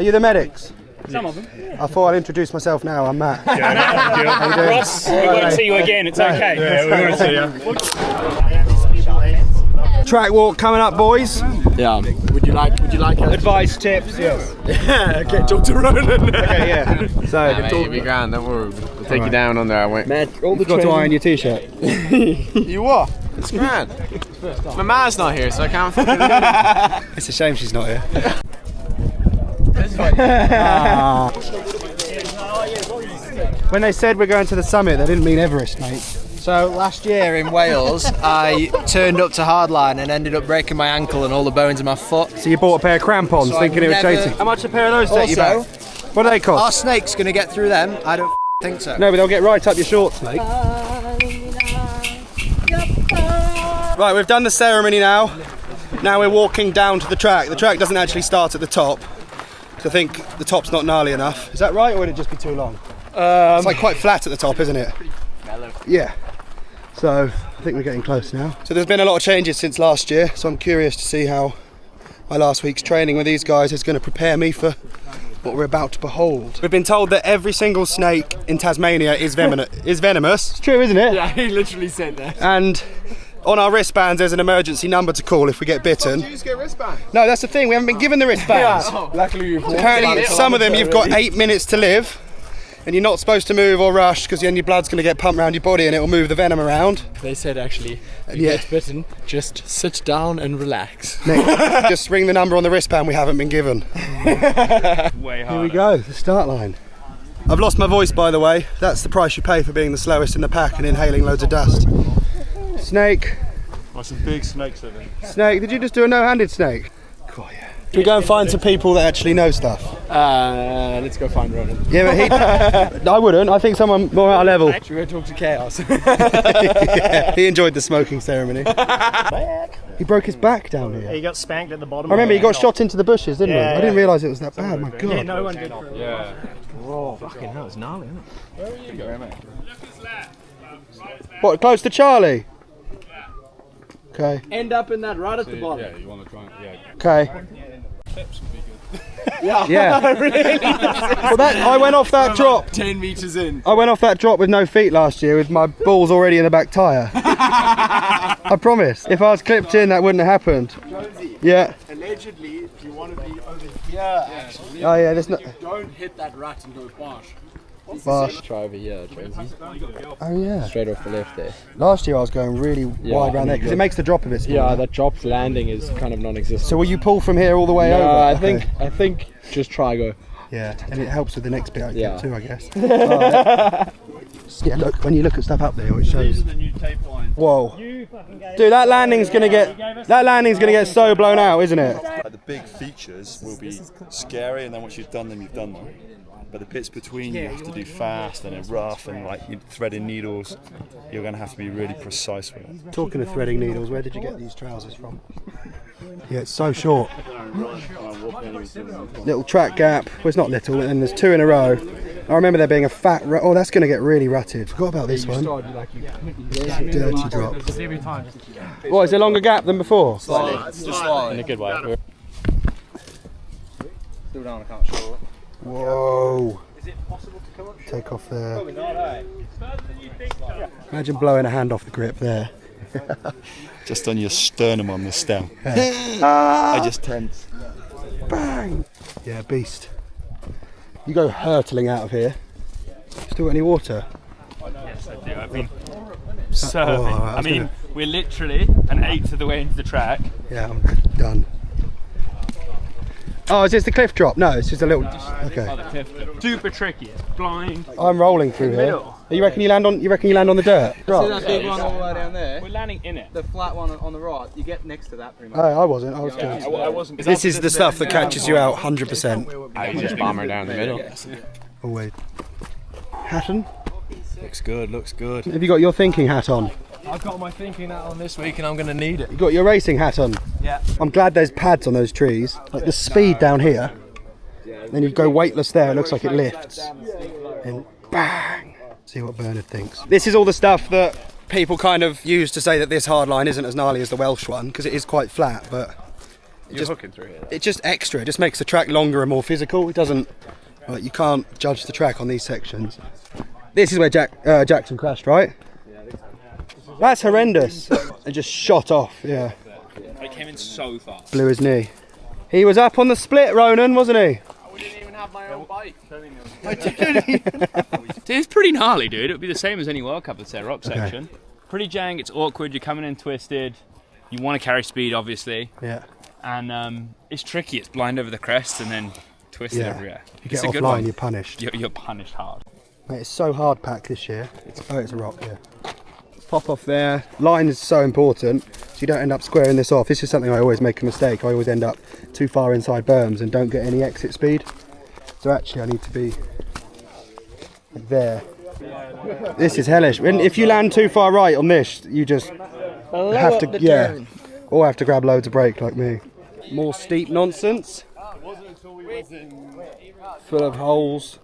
Are you the medics? Some of them. I thought I'd introduce myself now. I'm Matt. How you doing? Ross, we won't see you again. It's okay. Yeah, we won't see you. Track walk coming up, boys. Yeah. Would you like Advice, tips, yes. Yeah, okay, talk to Ronan. Okay, yeah. So, It'll be grand, don't worry. We'll take you down on there. I went. Matt, all the you've got to iron your t-shirt. You what? It's grand. My ma's not here, so I can't fucking. It's a shame she's not here. When they said we're going to the summit, they didn't mean Everest, mate. So last year in Wales, I turned up to Hardline and ended up breaking my ankle and all the bones in my foot. So you bought a pair of crampons, So thinking it was I've chasing. never- How much a pair of those take you back? Also, What do they our cost? snake's going to get through them. I don't think so. No, but they'll get right up your shorts, mate. Right, we've done the ceremony now. Now we're walking down to the track. The track doesn't actually start at the top. I think the top's not gnarly enough. Is that right, or would it just be too long? It's like quite flat at the top, isn't it? Yeah. So I think we're getting close now. So there's been a lot of changes since last year, so I'm curious to see how my last week's training with these guys is going to prepare me for what we're about to behold. We've been told that every single snake in Tasmania is venomous. It's true, isn't it? Yeah, he literally said that. And on our wristbands there's an emergency number to call if we get bitten. You just get wristband. No, that's the thing, we haven't been given the wristbands. Luckily you've Apparently some of them you've got 8 minutes to live and you're not supposed to move or rush because then your blood's going to get pumped around your body and it will move the venom around. They said actually, if you Yeah. get bitten, just sit down and relax. Nick, just ring the number on the wristband we haven't been given. Way Here we go, the start line. I've lost my voice, by the way. That's the price you pay for being the slowest in the pack and inhaling loads of dust. Snake. Oh, some big snakes over there. Snake, did you just do a no-handed snake? Cool, yeah. Should we go and find some people that actually know stuff? Let's go find Ronan. Yeah, but I wouldn't. I think someone more our level. Should we go talk to Chaos? Yeah, he enjoyed the smoking ceremony. He broke his back down here. He got spanked at the bottom. I remember he got shot into the bushes, didn't he? Yeah, I didn't yeah. realise it was that bad, my God. Yeah, no one did. Yeah. Oh, fucking hell, it's gnarly, isn't it? What, close to Charlie? Okay, End up in that right at the bottom. Yeah, you want to try and, yeah. okay. Yeah. Yeah. Well, I went off that drop. 10 meters in. I went off that drop with no feet last year with my balls already in the back tyre. I promise. If I was clipped in, that wouldn't have happened. Yeah. Allegedly, if you want to be over here, actually, Oh yeah, there's no. don't hit that rat and go bosh. Bosh. Try over here, Jonesy. Oh yeah. Straight off the left there. Last year I was going really wide around there because it makes the drop a bit smaller. Yeah, that drop landing is kind of non-existent. So will you pull from here all the way over? I Okay. think just try go. Yeah, and it helps with the next bit Yeah. too, I guess. Yeah, look, when you look at stuff up there, it shows. Whoa. Dude, that landing's gonna get so blown out, isn't it? Like the big features will be scary, and then once you've done them, you've done them. But the bits between you have to do fast and then rough and like you threading needles. You're going to have to be really precise with it. Talking of threading needles, where did you get these trousers from? Yeah, it's so short. Little track gap. Well, it's not little, and there's two in a row. I remember there being a fat oh, that's going to get really rutted. Forgot about this one. Dirty drop. What, is there a longer gap than before? In a good way. Still down, I can't show it. Whoa. Take off there. Imagine blowing a hand off the grip there. Just on your sternum on the stem. I just tense. Bang! Yeah, beast. You go hurtling out of here. Still got any water? Yes, I do. I've been serving. Oh, I I mean, we're literally an eighth of the way into the track. Yeah, I'm done. Oh, is this the cliff drop? No, it's just a little. Okay. Super tricky. It's blind. I'm rolling through here. middle. You reckon you land on? You reckon you land on the dirt? See that big one all the way down there? We're landing in it. The flat one on the right, you get next to that pretty much. Oh, I wasn't. I was doing. I wasn't. This is the stuff that catches you out 100%. I just bomb her down the middle. Always. Hatton, Looks good, looks good. have you got your thinking hat on? I've got my thinking hat on this week and I'm going to need it. You got your racing hat on? Yeah. I'm glad there's pads on those trees. Like the speed down here. Then you go weightless there, it looks like it lifts. And bang! See what Bernard thinks. This is all the stuff that people kind of use to say that this hardline isn't as gnarly as the Welsh one, because it is quite flat, but hooking through here. It's just extra. It just makes the track longer and more physical. It doesn't. Like, you can't judge the track on these sections. This is where Jackson crashed, right? That's horrendous. It just shot off. Yeah. It came in so fast. Blew his knee. He was up on the split, Ronan, wasn't he? I didn't even have my own bike. It's pretty gnarly, dude. It would be the same as any World Cup, let's say, rock section. Pretty jank, it's awkward, you're coming in twisted. You want to carry speed, obviously. Yeah. And it's tricky, it's blind over the crest and then twisted everywhere. You get offline, you're punished. You're punished hard. Mate, it's so hard packed this year. It's a rock, yeah. Pop off there. Line is so important, so you don't end up squaring this off. This is something I always make a mistake. I always end up too far inside berms and don't get any exit speed. So actually I need to be like there. This is hellish. And if you land too far right on this, you just have to, or have to grab loads of brake like me. More steep nonsense. Full of holes.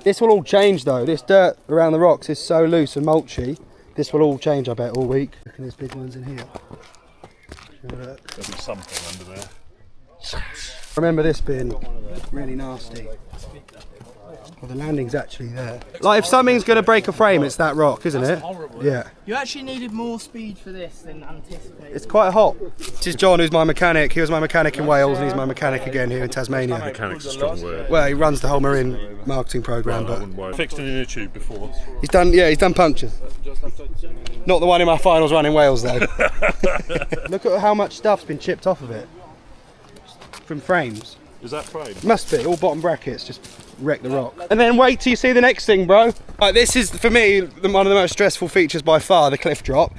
This will all change though. This dirt around the rocks is so loose and mulchy. This will all change, I bet, all week. Look at these big ones in here. There'll be something under there. I remember this being really nasty. Well, the landing's actually there. Like, if something's going to break a frame, it's that rock, isn't it? Horrible. Yeah. You actually needed more speed for this than anticipated. It's quite hot. This is John, who's my mechanic. He was my mechanic in Wales, and he's my mechanic again here in Tasmania. Mechanic's a strong word. Well, he runs the whole marine marketing programme, but Fixed an inner tube before. he's done punctures. Not the one in my finals run in Wales, though. Look at how much stuff's been chipped off of it from frames. Is that frame? Must be, all bottom brackets, just wreck the rock. And then wait till you see the next thing, bro. Right, this is, for me, one of the most stressful features by far, the cliff drop.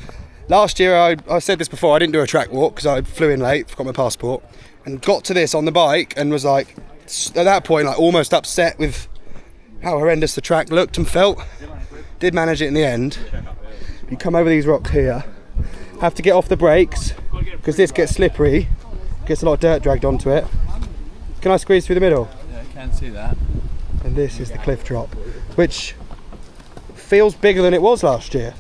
Last year, I said this before, I didn't do a track walk because I flew in late, forgot my passport, and got to this on the bike and was like, at that point, like almost upset with how horrendous the track looked and felt. Did manage it in the end. You come over these rocks here, have to get off the brakes because this gets slippery, gets a lot of dirt dragged onto it. Can I squeeze through the middle? Yeah, I can see that. And this is the cliff drop, which feels bigger than it was last year.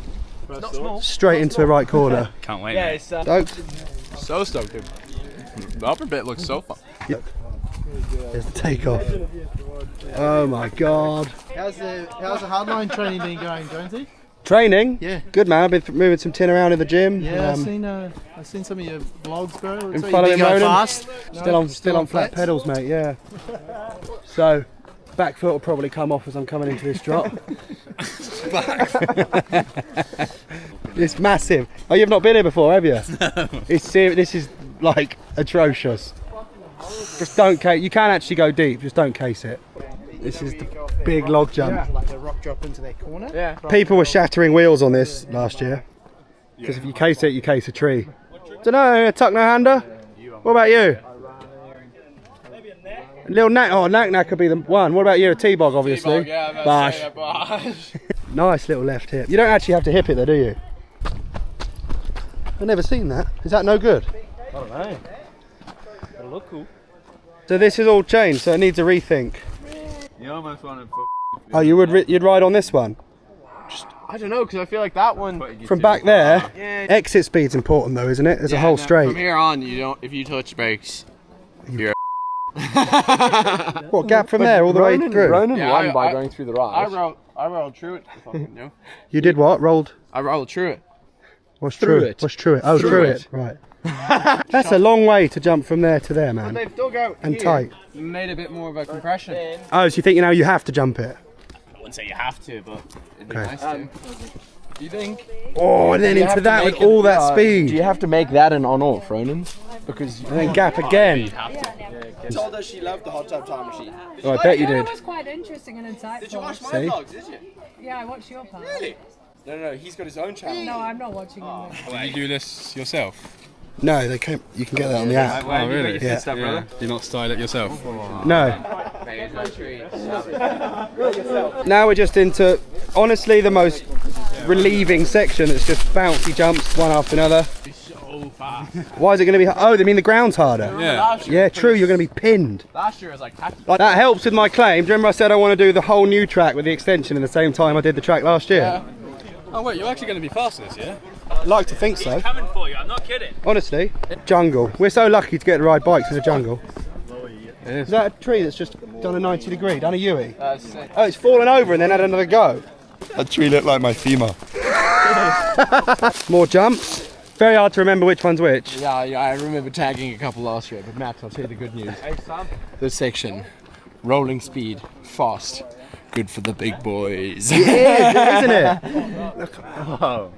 Not small. Straight into the right corner. Can't wait. Yeah, it's Stoked? So stoked, dude. The upper bit looks so fun. There's the takeoff. Oh my god. How's the hardline training been going, Jonesy? Training? Yeah. Good, man. I've been moving some tin around in the gym. Yeah, I've seen some of your vlogs, bro. Been following Ronan. Fast. Still on flat pedals, mate. Yeah. So, back foot will probably come off as I'm coming into this drop. It's massive. Oh, you've not been here before, have you? No. It's serious. This is like atrocious. Just don't case. You can actually go deep. Just don't case it. This is the big log jump. Like a rock drop into their corner. Yeah. People were shattering wheels on this last year because if you case it, you case a tree. Don't know, tuck no hander. What about you? Little knack. Oh, knack could be the one. What about you? A T-bog, obviously. Yeah, Bash. Bash. Nice little left hip. You don't actually have to hip it though, do you? I've never seen that. Is that no good? I don't know. It'll look cool. So this is all changed. So it needs a rethink. You almost want to. Oh, you'd ride on this one I don't know, because I feel like that one. from back there. Yeah. Exit speed's important though, isn't it? There's a whole From straight. here on, you don't. If you touch brakes, you're. What gap from there all the way through? Ronan Yeah, won I- by I- going through the rise. I rolled through it. Fucking no. You did what? Rolled. I rolled through it. What's through it? What's through it? Oh, through it. Right. That's a long way to jump from there to there, man. They've dug out And here, tight. made a bit more of a compression. Oh, so you think you have to jump it? I wouldn't say you have to, but It'd be Okay. nice to. Do you think? Oh, and then You have into to that make with it- all that Do speed. you have to make that an on-off, Ronan? Because And then gap again. Told her she loved the hot tub time machine. Oh, I bet you Yeah, did. it was quite interesting and insightful. Did you watch my See? vlogs? Did you? Yeah, I watched your part. Really? No, he's got his own channel. No, I'm not watching them. did you do this yourself? No, they can't. You can get that on the app. Oh, really? Yeah. Do you not style it yourself? No. Now we're just into, honestly, the most relieving section. It's just bouncy jumps, one after another. So fast. Why is it going to be? Oh, they mean the ground's harder. Yeah. Yeah, true. You're going to be pinned. Last year I was like, tacky. Like that helps with my claim. Do you remember I said I want to do the whole new track with the extension in the same time I did the track last year? Oh wait, you're actually going to be faster this year? I'd like to think so. Coming for you, I'm not kidding. Honestly, jungle. We're so lucky to get to ride bikes in the jungle. Is that a tree that's just done a 90 degree, done a Yui? Oh, it's fallen over and then had another go. That tree looked like my femur. More jumps. Very hard to remember which one's which. Yeah, I remember tagging a couple last year, but Matt, I'll tell you the good news. This section, rolling speed, fast, good for the big boys. It is, isn't it? Look. Oh.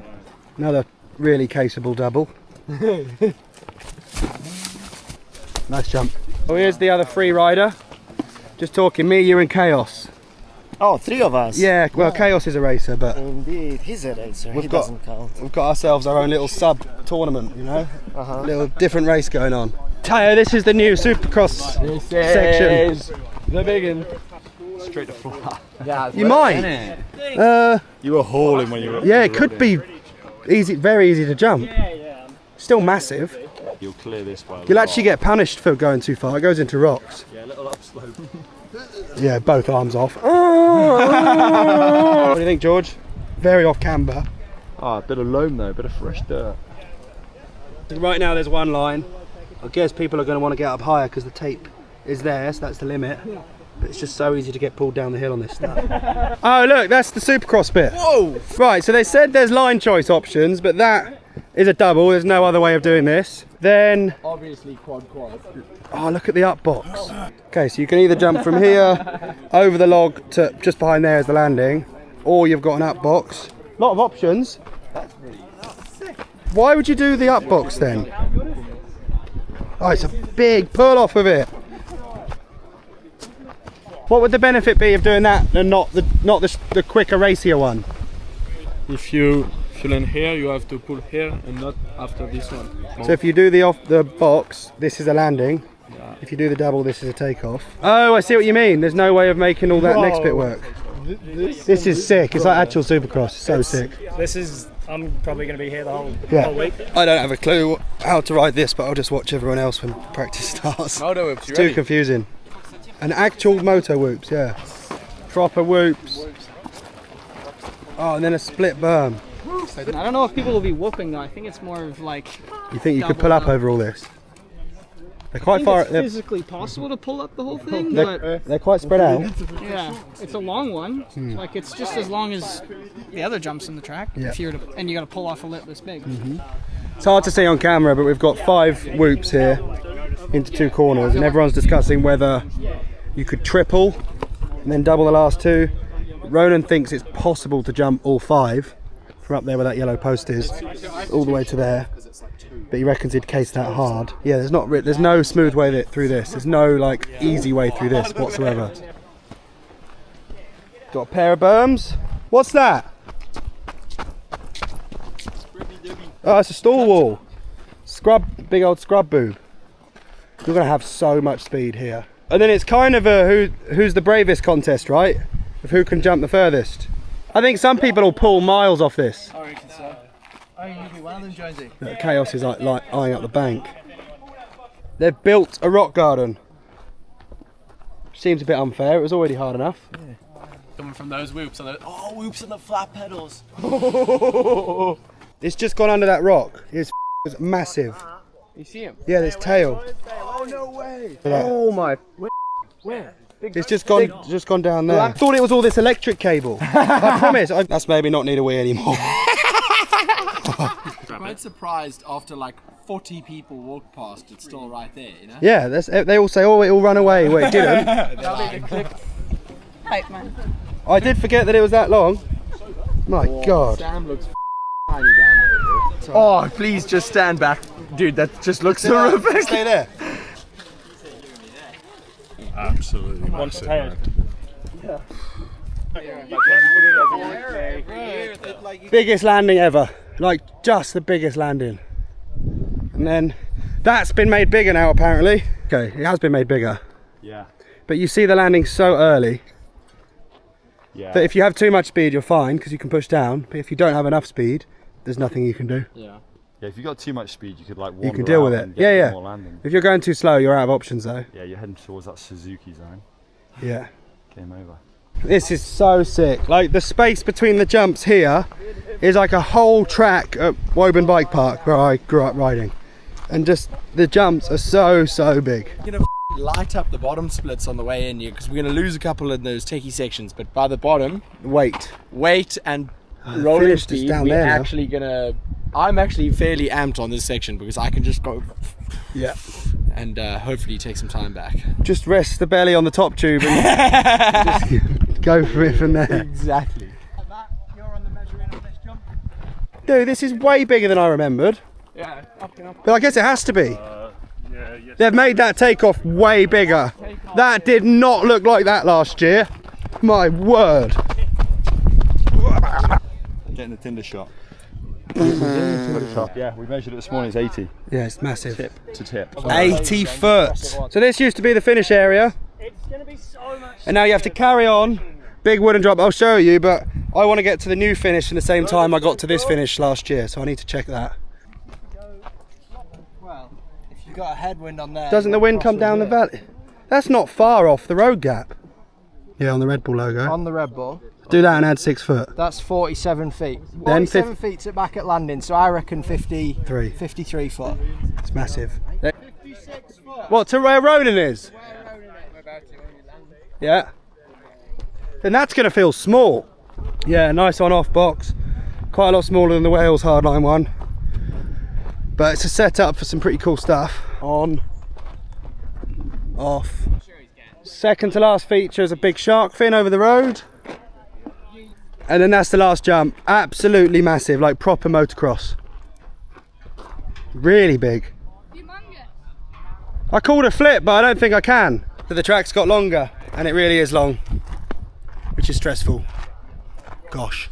Another really caseable double. Nice jump. Oh, here's the other free rider. Just talking, me, you and Chaos. Oh, 3 of us. Yeah, well, Chaos is a racer, but Indeed, he's a racer. He doesn't count. we've got ourselves our own little sub-tournament, you know? Little different race going on. Tayo, this is the new Supercross section. The big one. Straight to floor. Yeah, You might. You were hauling when you were. Yeah, it could be easy, very easy to jump. Still massive. You'll clear this by. You'll actually get punished for going too far. It goes into rocks. Yeah, a little upslope. Yeah, both arms off. What do you think, George? Very off camber. Ah, a bit of loam though, a bit of fresh dirt. Right now there's one line. I guess people are going to want to get up higher because the tape is there, so that's the limit. But it's just so easy to get pulled down the hill on this stuff. Oh look, that's the Supercross bit. Whoa! Right, so they said there's line choice options, but that is a double. There's no other way of doing this. Then, obviously quad. oh, look at the up box. Okay, so you can either jump from here over the log to just behind there is the landing, or you've got an up box. Lot of options. Why would you do the up box then? Oh, it's a big pull off of it. What would the benefit be of doing that and not the quicker racier one? If you land here, you have to pull here and not after this one. So if you do the off the box, this is a landing. Yeah. If you do the double, this is a takeoff. Oh, I see what you mean. There's no way of making all that next bit work. This is sick. It's like actual Supercross. It's so sick. This is. I'm probably going to be here the whole week. I don't have a clue how to ride this, but I'll just watch everyone else when practice starts. Moto whoops, It's too confusing. An actual moto whoops, yeah. Proper whoops. Oh, and then a split berm. I don't know if people will be whooping though. I think it's more of like. You think you could pull up over all this? They're quite far. It's physically possible to pull up the whole thing, They're quite spread out. yeah, it's a long one. Like it's just as long as the other jumps in the track. Yeah. If you're and you got to pull off a lip this big. It's hard to see on camera, but we've got 5 whoops here into 2 corners, and everyone's discussing whether you could triple and then double the last 2. Ronan thinks it's possible to jump all 5 from up there where that yellow post is, all the way to there. But he reckons he'd case that hard. Yeah, there's no smooth way through this. There's no like easy way through this whatsoever. Got a pair of berms. What's that? Oh, it's a stall wall. Big old scrub boob. You're gonna have so much speed here. And then it's kind of a who's the bravest contest, right? Of who can jump the furthest. I think some people will pull miles off this. I reckon so. Oh, you can be one of them, Jonesy. Chaos is like eyeing up the bank. They've built a rock garden. Seems a bit unfair. It was already hard enough. Yeah. Coming from those whoops and whoops on the flat pedals. It's just gone under that rock. It's massive. You see him? Yeah, there's tail. Oh no way! Oh my! Where? It's just gone down there. I thought it was all this electric cable. I promise. That's maybe not need a wee anymore. Quite surprised after like 40 people walked past, it's still right there, you know? Yeah, they all say, oh, it will run away. Well, it didn't. Hype man. I did forget that it was that long. My God. Sam looks tiny down there. Oh, please just stand back. Dude, that just looks horrific. Stay there. Absolutely massive, man. Biggest landing ever. Like, just the biggest landing. And then, that's been made bigger now, apparently. Okay, it has been made bigger. Yeah. But you see the landing so early. Yeah. That if you have too much speed, you're fine, because you can push down. But if you don't have enough speed, there's nothing you can do. Yeah. Yeah, if you got too much speed, you could like you can deal with it. Yeah. If you're going too slow, you're out of options though. Yeah, you're heading towards that Suzuki zone. Yeah. Game over. This is so sick. Like the space between the jumps here is like a whole track at Woburn Bike Park where I grew up riding. And just the jumps are so big. You're gonna light up the bottom splits on the way in here because we're gonna lose a couple in those techie sections, but by the bottom, weight and rolling speed, we're actually gonna. I'm actually fairly amped on this section because I can just go. Yeah. And hopefully take some time back. Just rest the belly on the top tube and just go for it from there. Exactly. Dude, this is way bigger than I remembered. Yeah, up and up. But I guess it has to be. They've made that takeoff way bigger. That did not look like that last year. My word. Getting the tinder shot. Yeah, we measured it this morning, it's 80. Yeah, it's massive. Tip to tip. 80 foot. So this used to be the finish area. It's going to be so much. And now you have to carry on. Big wooden drop, I'll show you, but I want to get to the new finish in the same time I got to this finish last year, so I need to check that. Well, if you got a headwind on there. Doesn't the wind come down the valley? That's not far off the road gap. Yeah, on the Red Bull logo. On the Red Bull. Do that and add 6 foot. That's 47 feet. Then 47 feet's it back at landing, so I reckon 53 foot. It's massive. 56 foot. What, to where Ronan is? Yeah. Then that's going to feel small. Yeah, nice on off box. Quite a lot smaller than the Wales Hardline one. But it's a setup for some pretty cool stuff. On. Off. Second to last feature is a big shark fin over the road. And then that's the last jump. Absolutely massive, like proper motocross. Really big. I called a flip, but I don't think I can. But the track's got longer, and it really is long, which is stressful. Gosh.